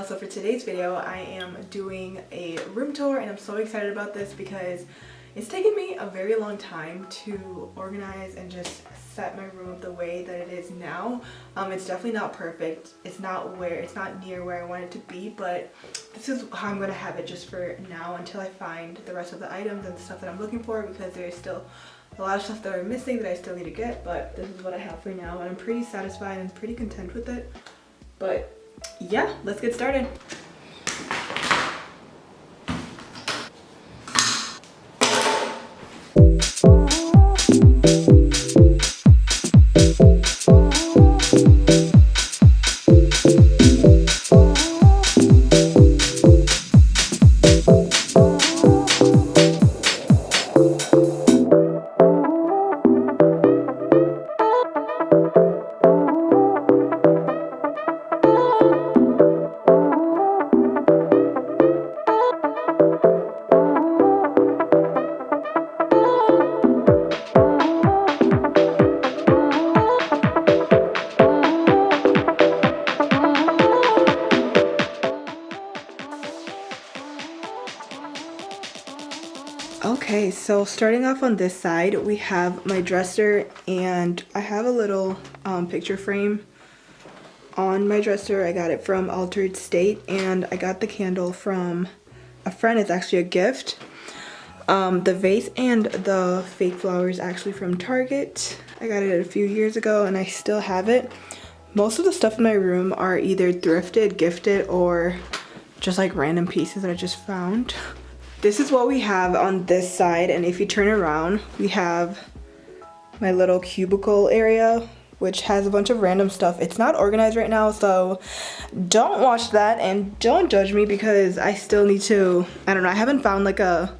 channel. So for today's video I am doing a room tour and I'm so excited about this because it's taken me a very long time to organize and just set my room up the way that it is now. It's definitely not perfect. It's not near where I want it to be, but this is how I'm gonna have it just for now until I find the rest of the items and stuff that I'm looking for, because there's still a lot of stuff that are missing that I still need to get. But this is what I have for now and I'm pretty satisfied and pretty content with it. But yeah, let's get started. Okay, so starting off on this side, we have my dresser, and I have a little picture frame on my dresser. I got it from Altered State, and I got the candle from a friend. It's actually a gift. The vase and the fake flowers actually from Target. I got it a few years ago and I still have it. Most of the stuff in my room are either thrifted, gifted, or just like random pieces that I just found. This is what we have on this side, and if you turn around, we have my little cubicle area, which has a bunch of random stuff. It's not organized right now, so don't watch that and don't judge me, because I still need to, I don't know, I haven't found like a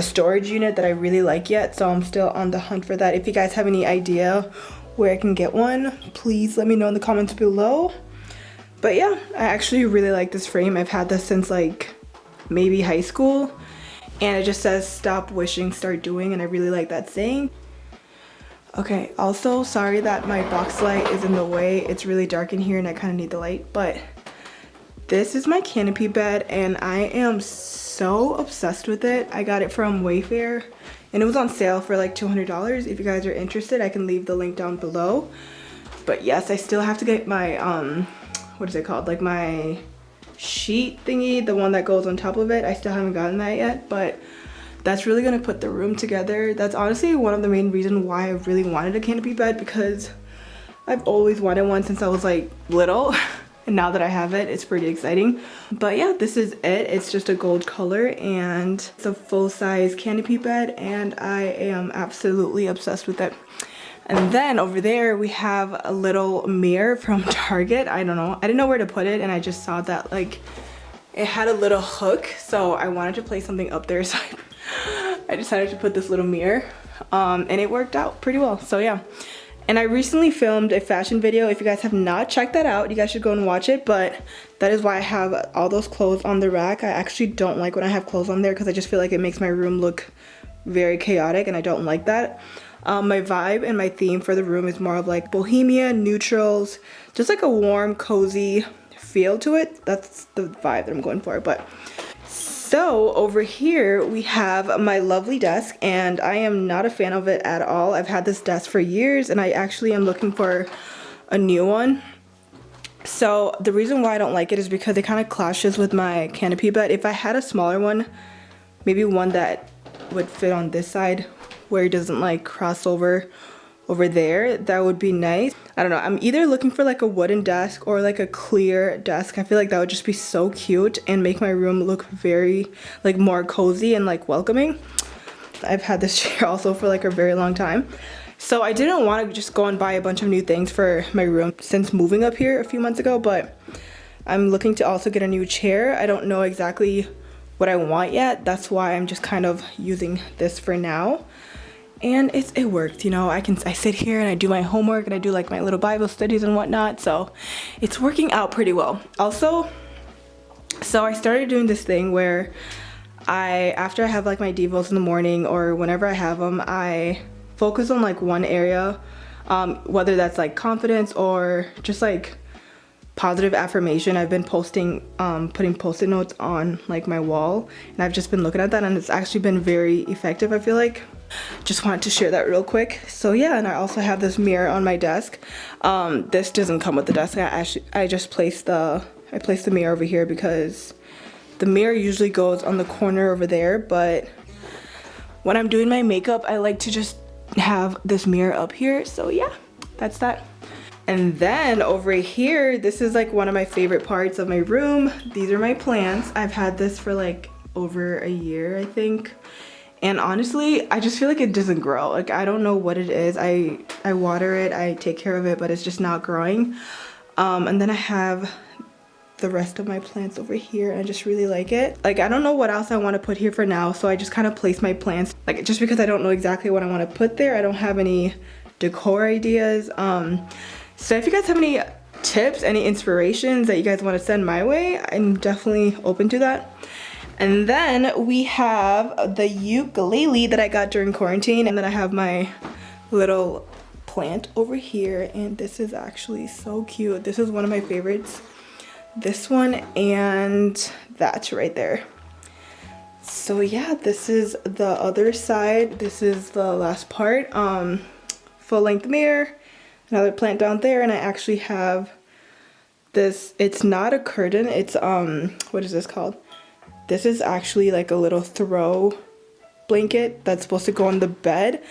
storage unit that I really like yet, so I'm still on the hunt for that. If you guys have any idea where I can get one, please let me know in the comments below. But yeah, I actually really like this frame. I've had this since like maybe high school, and it just says stop wishing, start doing, and I really like that saying. Okay, also sorry that my box light is in the way. It's really dark in here and I kind of need the light, but this is my canopy bed and I am so obsessed with it. I got it from Wayfair and it was on sale for like $200. If you guys are interested, I can leave the link down below. But yes, I still have to get my what is it called, like my sheet thingy, the one that goes on top of it. I still haven't gotten that yet, but that's really gonna put the room together. That's honestly one of the main reasons why I really wanted a canopy bed, because I've always wanted one since I was like little, and now that I have it, it's pretty exciting. But yeah, this is it. It's just a gold color and it's a full-size canopy bed, and I am absolutely obsessed with it. And then over there we have a little mirror from Target. I don't know, I didn't know where to put it, and I just saw that like it had a little hook, so I wanted to place something up there, so I decided to put this little mirror, and it worked out pretty well. So yeah, and I recently filmed a fashion video. If you guys have not checked that out, you guys should go and watch it. But that is why I have all those clothes on the rack. I actually don't like when I have clothes on there, because I just feel like it makes my room look very chaotic, and I don't like that. My vibe and my theme for the room is more of like bohemia, neutrals, just like a warm, cozy feel to it. That's the vibe that I'm going for. But so over here we have my lovely desk, and I am not a fan of it at all. I've had this desk for years and I actually am looking for a new one. So the reason why I don't like it is because it kind of clashes with my canopy bed. If I had a smaller one, maybe one that would fit on this side where it doesn't like cross over there, that would be nice. I don't know, I'm either looking for like a wooden desk or like a clear desk. I feel like that would just be so cute and make my room look very like more cozy and like welcoming. I've had this chair also for like a very long time, so I didn't want to just go and buy a bunch of new things for my room since moving up here a few months ago, but I'm looking to also get a new chair. I don't know exactly what I want yet. That's why I'm just kind of using this for now. And it worked, you know. I sit here and I do my homework and I do like my little Bible studies and whatnot, so it's working out pretty well. Also, so I started doing this thing where after I have like my devos in the morning or whenever I have them, I focus on like one area, whether that's like confidence or just like positive affirmation. I've been posting, putting post-it notes on like my wall, and I've just been looking at that, and it's actually been very effective, I feel like. Just wanted to share that real quick. So yeah, and I also have this mirror on my desk. This doesn't come with the desk. I just placed the mirror over here because the mirror usually goes on the corner over there, but when I'm doing my makeup, I like to just have this mirror up here. So yeah, that's that. And then over here, this is like one of my favorite parts of my room. These are my plants. I've had this for like over a year, I think. And honestly, I just feel like it doesn't grow. Like, I don't know what it is. I water it, I take care of it, but it's just not growing. And then I have the rest of my plants over here, and I just really like it. Like, I don't know what else I want to put here for now, so I just kind of place my plants, like, just because I don't know exactly what I want to put there. I don't have any decor ideas. So if you guys have any tips, any inspirations that you guys want to send my way, I'm definitely open to that. And then we have the ukulele that I got during quarantine, and then I have my little plant over here, and this is actually so cute. This is one of my favorites. This one and that right there. So yeah, this is the other side. This is the last part. Full-length mirror, another plant down there, and I actually have this. It's not a curtain. It's what is this called? This is actually like a little throw blanket that's supposed to go on the bed,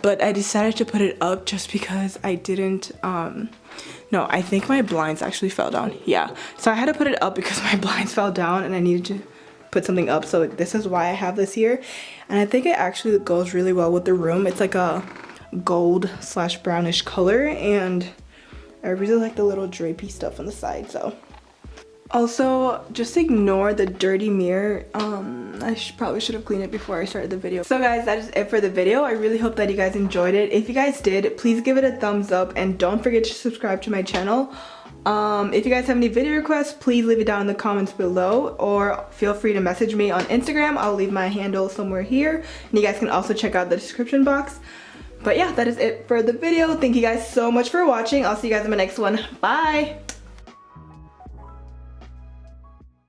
but I decided to put it up just because I didn't, no, I think my blinds actually fell down. Yeah, so I had to put it up because my blinds fell down and I needed to put something up. So this is why I have this here, and I think it actually goes really well with the room. It's like a gold / brownish color, and I really like the little drapey stuff on the side. So also, just ignore the dirty mirror. I probably should have cleaned it before I started the video. So guys, that is it for the video. I really hope that you guys enjoyed it. If you guys did, please give it a thumbs up, and don't forget to subscribe to my channel. If you guys have any video requests, please leave it down in the comments below, or feel free to message me on Instagram. I'll leave my handle somewhere here, and you guys can also check out the description box. But yeah, that is it for the video. Thank you guys so much for watching. I'll see you guys in my next one. Bye!